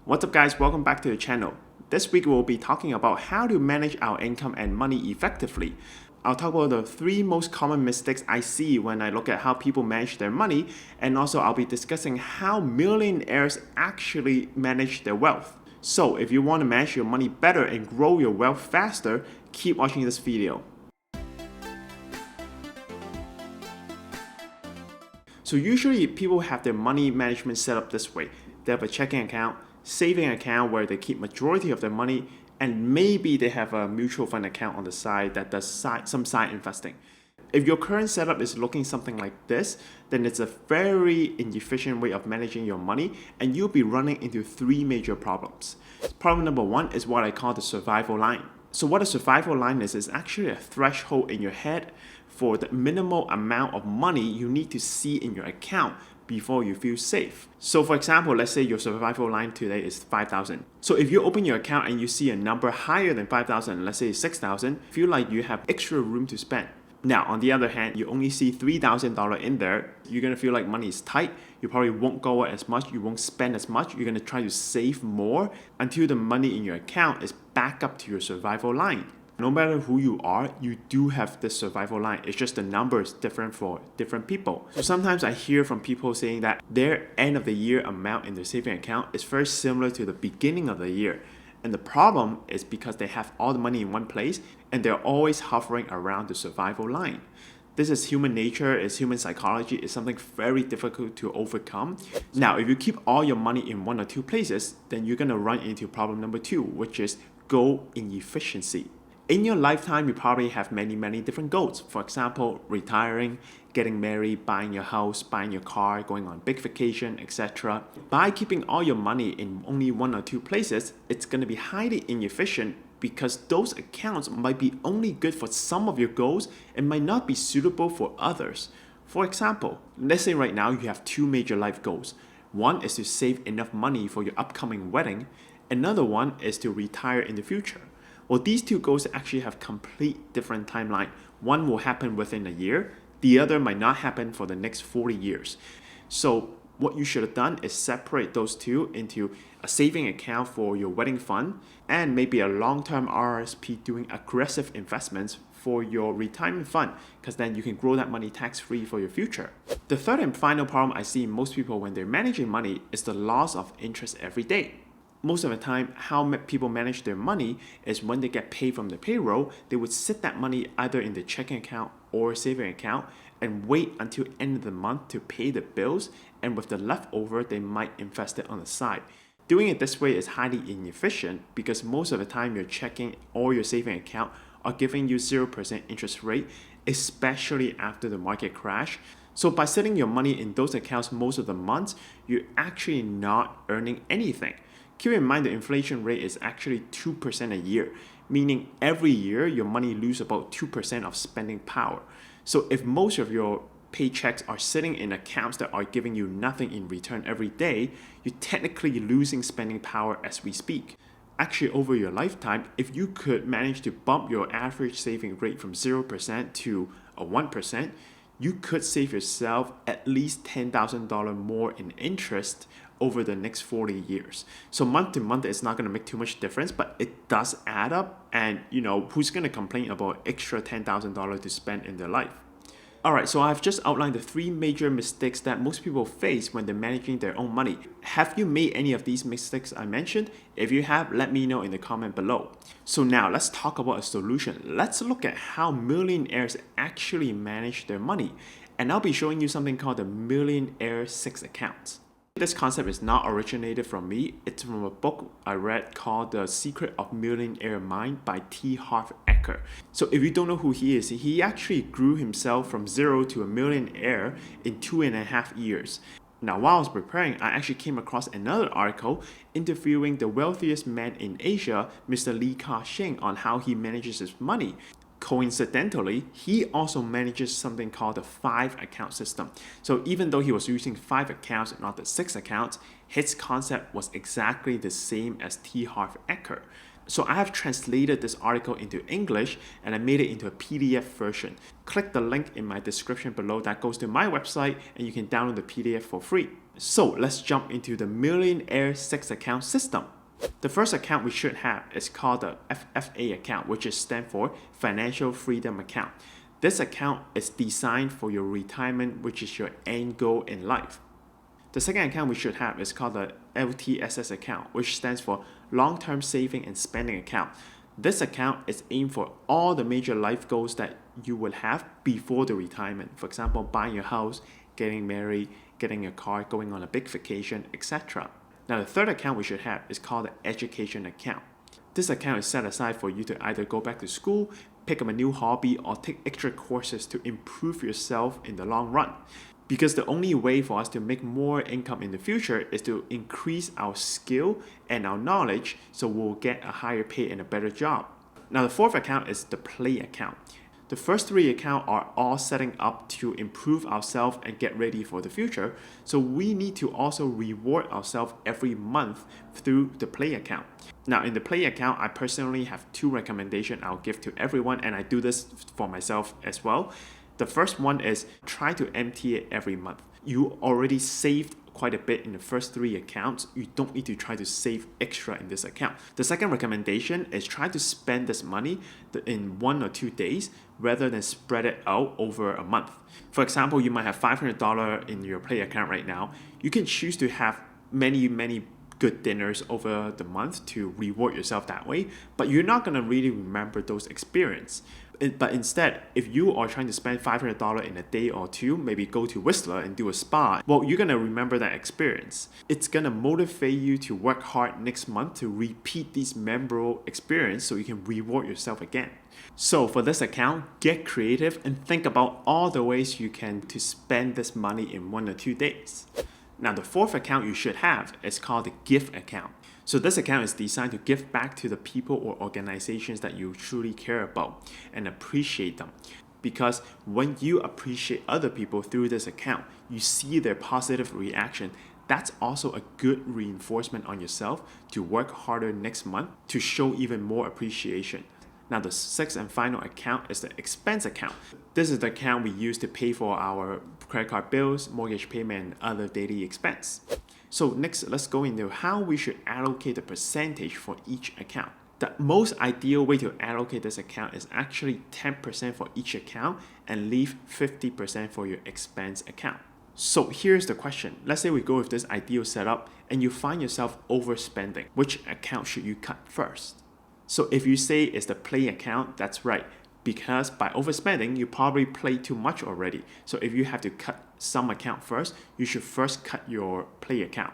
What's up guys, welcome back to the channel. This week we'll be talking about how to manage our income and money effectively. I'll talk about the 3 most common mistakes I see when I look at how people manage their money, and also I'll be discussing how millionaires actually manage their wealth. So if you want to manage your money better and grow your wealth faster, keep watching this video. So usually people have their money management set up this way. They have a checking account, saving account where they keep majority of their money, and maybe they have a mutual fund account on the side that does some side investing. If your current setup is looking something like this, then it's a very inefficient way of managing your money, and you'll be running into 3 major problems. Problem number 1 is what I call the survival line. So what a survival line is actually a threshold in your head for the minimal amount of money you need to see in your account before you feel safe. So for example, let's say your survival line today is 5,000. So if you open your account and you see a number higher than 5,000, let's say 6,000, feel like you have extra room to spend. Now, on the other hand, you only see $3,000 in there, you're gonna feel like money is tight, you probably won't go out as much, you won't spend as much, you're gonna try to save more until the money in your account is back up to your survival line. No matter who you are, you do have this survival line. It's just the number is different for different people. So sometimes I hear from people saying that their end of the year amount in their saving account is very similar to the beginning of the year. And the problem is because they have all the money in one place and they're always hovering around the survival line. This is human nature, it's human psychology, it's something very difficult to overcome. Now, if you keep all your money in 1 or 2 places, then you're gonna run into problem number 2, which is goal inefficiency. In your lifetime, you probably have many different goals. For example, retiring, getting married, buying your house, buying your car, going on big vacation, etc. By keeping all your money in only 1 or 2 places, it's going to be highly inefficient because those accounts might be only good for some of your goals and might not be suitable for others. For example, let's say right now you have 2 major life goals. One is to save enough money for your upcoming wedding. Another one is to retire in the future. Well, these 2 goals actually have complete different timeline. One will happen within a year, the other might not happen for the next 40 years. So what you should have done is separate those 2 into a saving account for your wedding fund and maybe a long-term RRSP doing aggressive investments for your retirement fund, because then you can grow that money tax-free for your future. The third and final problem I see in most people when they're managing money is the loss of interest every day. Most of the time, how people manage their money is when they get paid from the payroll, they would sit that money either in the checking account or saving account and wait until end of the month to pay the bills, and with the leftover, they might invest it on the side. Doing it this way is highly inefficient because most of the time your checking or your saving account are giving you 0% interest rate, especially after the market crash. So by sitting your money in those accounts most of the months, you're actually not earning anything. Keep in mind the inflation rate is actually 2% a year, meaning every year your money loses about 2% of spending power. So if most of your paychecks are sitting in accounts that are giving you nothing in return every day, you're technically losing spending power as we speak. Actually, over your lifetime, if you could manage to bump your average saving rate from 0% to a 1%, you could save yourself at least $10,000 more in interest over the next 40 years. So month to month, it's not going to make too much difference, but it does add up. And who's going to complain about extra $10,000 to spend in their life? Alright, so I've just outlined the 3 major mistakes that most people face when they're managing their own money. Have you made any of these mistakes I mentioned? If you have, let me know in the comment below. So now let's talk about a solution. Let's look at how millionaires actually manage their money. And I'll be showing you something called the Millionaire's 6 accounts. This concept is not originated from me. It's from a book I read called The Secret of Millionaire Mind by Harv Eker. So if you don't know who he is, he actually grew himself from 0 to a millionaire in 2.5 years. Now, while I was preparing, I actually came across another article interviewing the wealthiest man in Asia, Mr. Li Ka-shing, on how he manages his money. Coincidentally, he also manages something called the 5 account system. So even though he was using 5 accounts and not the 6 accounts, his concept was exactly the same as Harv Eker. So I have translated this article into English and I made it into a PDF version. Click the link in my description below that goes to my website and you can download the PDF for free. So let's jump into the Millionaire's 6 account system. The first account we should have is called the FFA account, which is stand for Financial Freedom Account. This account is designed for your retirement, which is your end goal in life. The second account we should have is called the LTSS account, which stands for Long-Term Saving and Spending Account. This account is aimed for all the major life goals that you will have before the retirement. For example, buying your house, getting married, getting a car, going on a big vacation, etc. Now the third account we should have is called the Education account. This account is set aside for you to either go back to school, pick up a new hobby, or take extra courses to improve yourself in the long run. Because the only way for us to make more income in the future is to increase our skill and our knowledge, so we'll get a higher pay and a better job. Now the fourth account is the Play account. The first 3 accounts are all setting up to improve ourselves and get ready for the future, so we need to also reward ourselves every month through the Play account. Now in the Play account, I personally have 2 recommendations I'll give to everyone, and I do this for myself as well. The first one is try to empty it every month. You already saved quite a bit in the first 3 accounts. You don't need to try to save extra in this account. The second recommendation is try to spend this money in 1 or 2 days rather than spread it out over a month. For example, you might have $500 in your Play account right now. You can choose to have many good dinners over the month to reward yourself that way, but you're not going to really remember those experiences. But instead, if you are trying to spend $500 in a day or 2, maybe go to Whistler and do a spa, well, you're going to remember that experience. It's going to motivate you to work hard next month to repeat these memorable experiences so you can reward yourself again. So for this account, get creative and think about all the ways you can to spend this money in 1 or 2 days. Now the fourth account you should have is called the Gift account. So this account is designed to give back to the people or organizations that you truly care about and appreciate them. Because when you appreciate other people through this account, you see their positive reaction. That's also a good reinforcement on yourself to work harder next month to show even more appreciation. Now the 6th and final account is the expense account. This is the account we use to pay for our credit card bills, mortgage payment, and other daily expense. So next, let's go into how we should allocate the percentage for each account. The most ideal way to allocate this account is actually 10% for each account and leave 50% for your expense account. So here's the question. Let's say we go with this ideal setup and you find yourself overspending. Which account should you cut first? So if you say it's the Play account, that's right. Because by overspending, you probably play too much already. So if you have to cut some account first, you should first cut your Play account.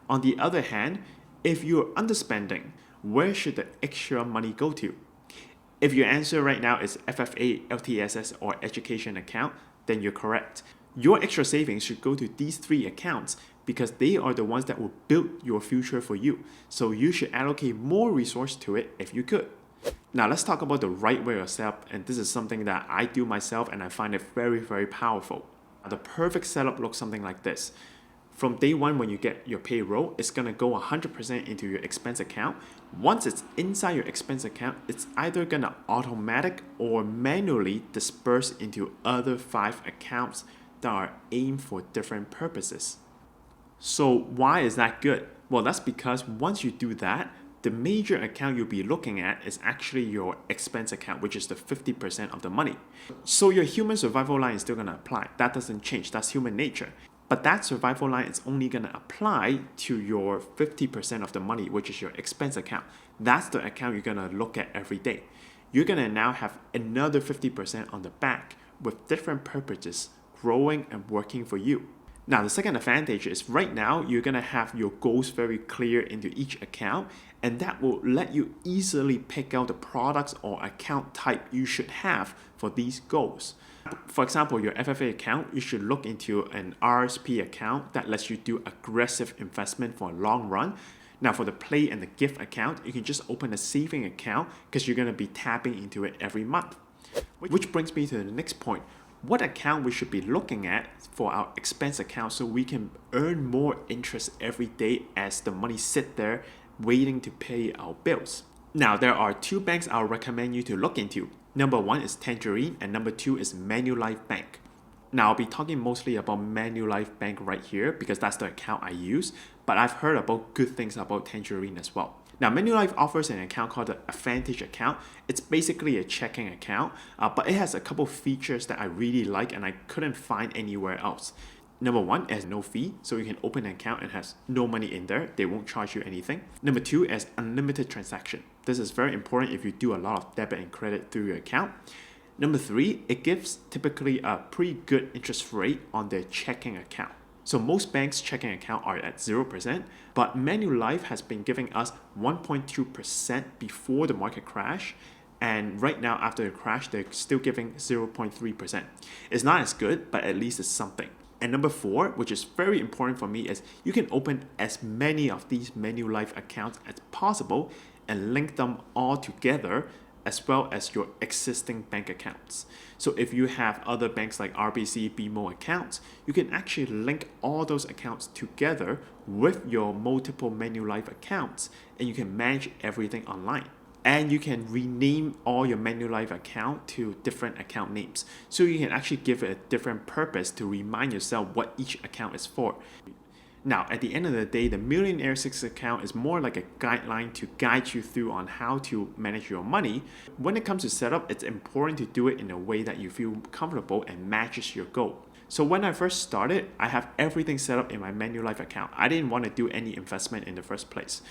On the other hand, if you're underspending, where should the extra money go to? If your answer right now is FFA, LTSS, or Education account, then you're correct. Your extra savings should go to these 3 accounts because they are the ones that will build your future for you. So you should allocate more resource to it if you could. Now let's talk about the right way of setup, and this is something that I do myself and I find it very powerful. The perfect setup looks something like this. From day 1 when you get your payroll, it's going to go 100% into your expense account. Once it's inside your expense account, it's either going to automatic or manually disperse into other 5 accounts that are aimed for different purposes. So why is that good? Well, that's because once you do that, the major account you'll be looking at is actually your expense account, which is the 50% of the money. So your human survival line is still going to apply. That doesn't change. That's human nature. But that survival line is only going to apply to your 50% of the money, which is your expense account. That's the account you're going to look at every day. You're going to now have another 50% on the back with different purposes growing and working for you. Now, the second advantage is right now, you're going to have your goals very clear into each account, and that will let you easily pick out the products or account type you should have for these goals. For example, your FFA account, you should look into an RSP account that lets you do aggressive investment for a long run. Now, for the Play and the Gift account, you can just open a saving account because you're going to be tapping into it every month. Which brings me to the next point. What account we should be looking at for our expense account so we can earn more interest every day as the money sit there waiting to pay our bills. Now, there are 2 banks I'll recommend you to look into. Number 1 is Tangerine and number 2 is Manulife Bank. Now, I'll be talking mostly about Manulife Bank right here because that's the account I use, but I've heard about good things about Tangerine as well. Now, Manulife offers an account called the Advantage account. It's basically a checking account, but it has a couple features that I really like and I couldn't find anywhere else. Number one, it has no fee, so you can open an account and has no money in there. They won't charge you anything. Number two, it has unlimited transaction. This is very important if you do a lot of debit and credit through your account. Number three, it gives typically a pretty good interest rate on their checking account. So most banks' checking account are at 0%, but Manulife has been giving us 1.2% before the market crash, and right now after the crash, they're still giving 0.3%. It's not as good, but at least it's something. And number four, which is very important for me, is you can open as many of these Manulife accounts as possible and link them all together as well as your existing bank accounts. So if you have other banks like RBC, BMO accounts, you can actually link all those accounts together with your multiple Manulife accounts and you can manage everything online. And you can rename all your Manulife account to different account names. So you can actually give it a different purpose to remind yourself what each account is for. Now, at the end of the day, the Millionaires' account is more like a guideline to guide you through on how to manage your money. When it comes to setup, it's important to do it in a way that you feel comfortable and matches your goal. So when I first started, I have everything set up in my Manulife account. I didn't want to do any investment in the first place.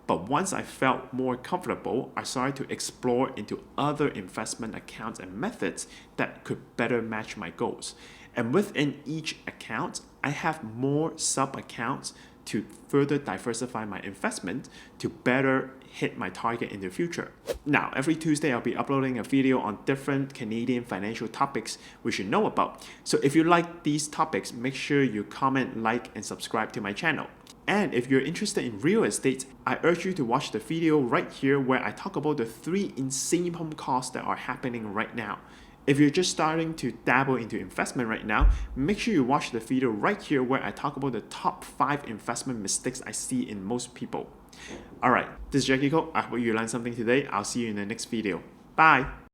But once I felt more comfortable, I started to explore into other investment accounts and methods that could better match my goals. And within each account, I have more sub-accounts to further diversify my investment to better hit my target in the future. Now, every Tuesday, I'll be uploading a video on different Canadian financial topics we should know about. So if you like these topics, make sure you comment, like, and subscribe to my channel. And if you're interested in real estate, I urge you to watch the video right here where I talk about the 3 insane home costs that are happening right now. If you're just starting to dabble into investment right now, make sure you watch the video right here where I talk about the top 5 investment mistakes I see in most people. Alright, this is Jackie Ko. I hope you learned something today. I'll see you in the next video. Bye!